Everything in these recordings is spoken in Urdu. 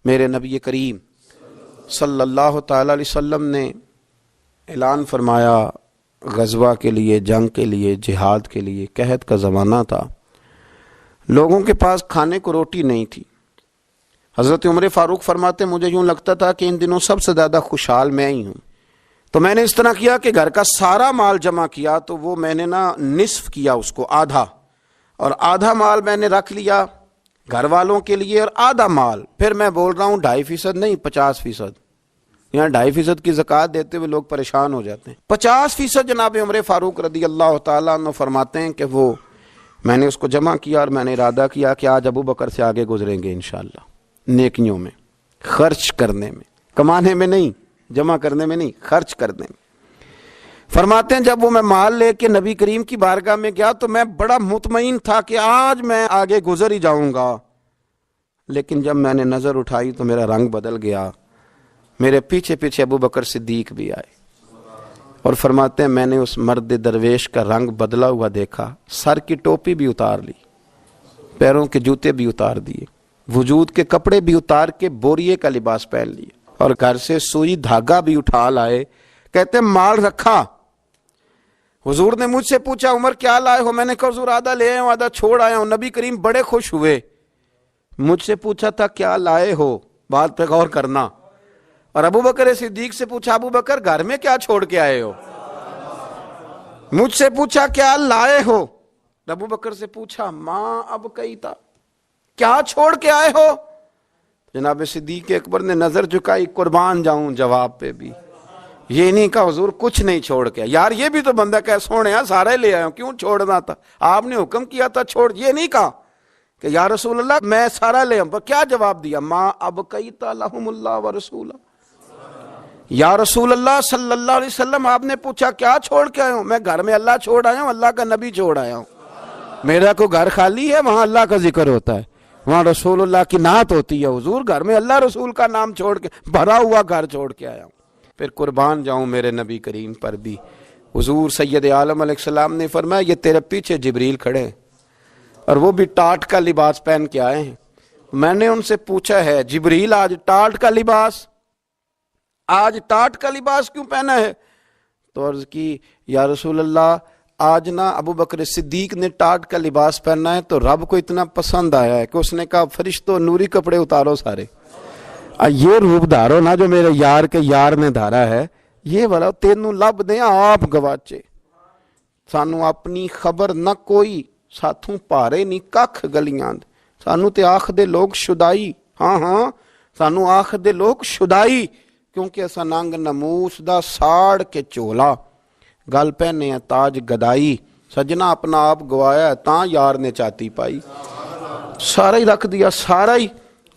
میرے نبی کریم صلی اللہ تعالی علیہ وسلم نے اعلان فرمایا غزوہ کے لیے، جنگ کے لیے، جہاد کے لیے۔ قحط کا زمانہ تھا، لوگوں کے پاس کھانے کو روٹی نہیں تھی۔ حضرت عمر فاروق فرماتے مجھے یوں لگتا تھا کہ ان دنوں سب سے زیادہ خوشحال میں ہی ہوں، تو میں نے اس طرح کیا کہ گھر کا سارا مال جمع کیا، تو وہ میں نے نصف کیا، اس کو آدھا، اور آدھا مال میں نے رکھ لیا گھر والوں کے لیے، اور آدھا مال پھر میں بول رہا ہوں 2.5% نہیں 50%، یہاں 2.5% کی زکوٰۃ دیتے ہوئے لوگ پریشان ہو جاتے ہیں۔ 50% جناب عمر فاروق رضی اللہ تعالیٰ عنہ فرماتے ہیں کہ وہ میں نے اس کو جمع کیا، اور میں نے ارادہ کیا کہ آج ابو بکر سے آگے گزریں گے انشاءاللہ، نیکیوں میں، خرچ کرنے میں، کمانے میں نہیں، جمع کرنے میں نہیں، خرچ کرنے میں۔ فرماتے ہیں جب وہ میں مال لے کے نبی کریم کی بارگاہ میں گیا تو میں بڑا مطمئن تھا کہ آج میں آگے گزر ہی جاؤں گا، لیکن جب میں نے نظر اٹھائی تو میرا رنگ بدل گیا، میرے پیچھے پیچھے ابو بکر صدیق بھی آئے، اور فرماتے ہیں میں نے اس مرد درویش کا رنگ بدلا ہوا دیکھا، سر کی ٹوپی بھی اتار لی، پیروں کے جوتے بھی اتار دیے، وجود کے کپڑے بھی اتار کے بوریے کا لباس پہن لیے، اور گھر سے سوئی دھاگا بھی اٹھا لائے۔ کہتے مال رکھا۔ حضور نے مجھ سے پوچھا عمر کیا لائے ہو؟ میں نے کہا حضور آدھا لے آیا ہوں، آدھا چھوڑ آیا ہوں۔ نبی کریم بڑے خوش ہوئے، مجھ سے پوچھا تھا کیا لائے ہو، بات پہ غور کرنا۔ اور ابو بکر صدیق سے پوچھا ابو بکر گھر میں کیا چھوڑ کے آئے ہو؟ مجھ سے پوچھا کیا لائے ہو؟ ابو بکر سے پوچھا ماں اب کئی تھا، کیا چھوڑ کے آئے ہو؟ جناب صدیق اکبر نے نظر جھکائی، قربان جاؤں جواب پہ بھی، یہ نہیں کہا حضور کچھ نہیں چھوڑ کے، یار یہ بھی تو بندہ کہ سونے سارے لے آیا ہوں، کیوں چھوڑنا تھا، آپ نے حکم کیا تھا چھوڑ، یہ نہیں کہا کہ یا رسول اللہ میں سارا لے آؤں، کیا جواب دیا؟ ماں اب کئیت لہم اللہ ورسولہ، یا رسول اللہ صلی اللہ علیہ وسلم آپ نے پوچھا کیا چھوڑ کے آئے ہوں؟ میں گھر میں اللہ چھوڑ آیا ہوں، اللہ کا نبی چھوڑ آیا ہوں، میرا کو گھر خالی ہے، وہاں اللہ کا ذکر ہوتا ہے، وہاں رسول اللہ کی نعت ہوتی ہے، حضور گھر میں اللہ رسول کا نام چھوڑ کے بھرا ہوا گھر چھوڑ کے آیا ہوں۔ پھر قربان جاؤں میرے نبی کریم پر بھی، حضور سید عالم علیہ السلام نے فرمایا یہ تیرے پیچھے جبریل کھڑے ہیں، اور وہ بھی ٹاٹ کا لباس پہن کے آئے ہیں۔ میں نے ان سے پوچھا ہے جبریل آج ٹاٹ کا لباس، آج ٹاٹ کا لباس کیوں پہنا ہے؟ تو عرض کی یا رسول اللہ آج نا ابو بکر صدیق نے ٹاٹ کا لباس پہنا ہے تو رب کو اتنا پسند آیا ہے کہ اس نے کہا فرشتوں نوری کپڑے اتارو سارے، یہ روپ دھارو نا جو میرے یار کے یار نے دھارا ہے، یہ والا تینوں لب دیں آپ گواچے، سانو اپنی خبر نہ کوئی، ساتھوں پارے نہیں ککھ گلیاں، سانو تے آخ دے لوگ شدائی، ہاں سانو آخ دے لوگ شدائی، کیونکہ ایسا ننگ نموس دا ساڑ کے چولا، گل پہنے ہیں تاج گدائی، سجنا اپنا آپ گوایا ہے تاں یار نے چاتی پائی، سارا ہی رکھ دیا سارا ہی۔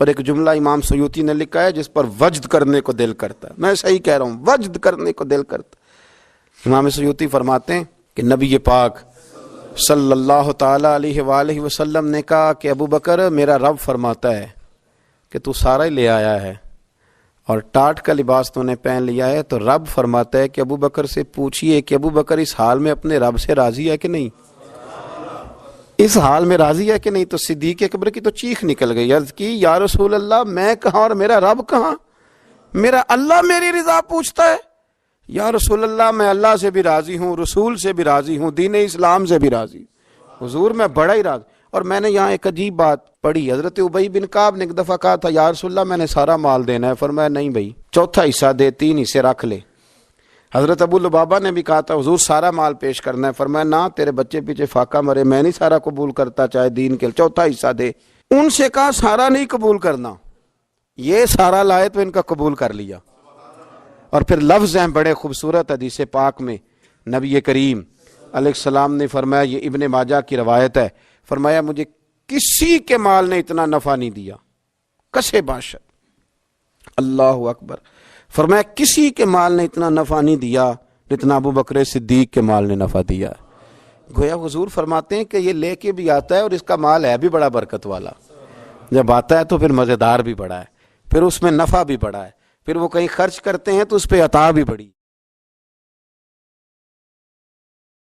اور ایک جملہ امام سیوطی نے لکھا ہے جس پر وجد کرنے کو دل کرتا ہے، میں صحیح کہہ رہا ہوں، وجد کرنے کو دل کرتا ہے۔ امام سیوطی فرماتے ہیں کہ نبی پاک صلی اللہ تعالی علیہ وآلہ وسلم نے کہا کہ ابو بکر میرا رب فرماتا ہے کہ تو سارا ہی لے آیا ہے اور ٹاٹ کا لباس تو نے پہن لیا ہے، تو رب فرماتا ہے کہ ابو بکر سے پوچھئے کہ ابو بکر اس حال میں اپنے رب سے راضی ہے کہ نہیں، اس حال میں راضی ہے کہ نہیں؟ تو صدیق اکبر کی تو چیخ نکل گئی، عرض کی یا رسول اللہ میں کہاں اور میرا رب کہاں، میرا اللہ میری رضا پوچھتا ہے، یا رسول اللہ میں اللہ سے بھی راضی ہوں، رسول سے بھی راضی ہوں، دین اسلام سے بھی راضی، حضور میں بڑا ہی راضی۔ اور میں نے یہاں ایک عجیب بات پڑھی، حضرت ابی بن کعب نے ایک دفعہ کہا تھا یا رسول اللہ میں نے سارا مال دینا ہے، فرمایا نہیں بھائی چوتھا حصہ دے، 3 حصے رکھ لے۔ حضرت ابو لبابہ نے بھی کہا تھا حضور سارا مال پیش کرنا ہے، فرمایا نہ تیرے بچے پیچھے فاقہ مرے، میں نہیں سارا قبول کرتا چاہے دین کے، چوتھا حصہ دے۔ ان سے کہا سارا نہیں قبول کرنا، یہ سارا لائے تو ان کا قبول کر لیا۔ اور پھر لفظ ہیں بڑے خوبصورت حدیث پاک میں، نبی کریم علیہ السلام نے فرمایا، یہ ابن ماجہ کی روایت ہے، فرمایا مجھے کسی کے مال نے اتنا نفع نہیں دیا، کسے باشد، اللہ اکبر، فرمایا کسی کے مال نے اتنا نفع نہیں دیا جتنا ابو بکر صدیق کے مال نے نفع دیا ہے۔ گویا حضور فرماتے ہیں کہ یہ لے کے بھی آتا ہے اور اس کا مال ہے بھی بڑا برکت والا، جب آتا ہے تو پھر مزیدار بھی بڑا ہے، پھر اس میں نفع بھی بڑا ہے، پھر وہ کہیں خرچ کرتے ہیں تو اس پہ عطا بھی بڑی۔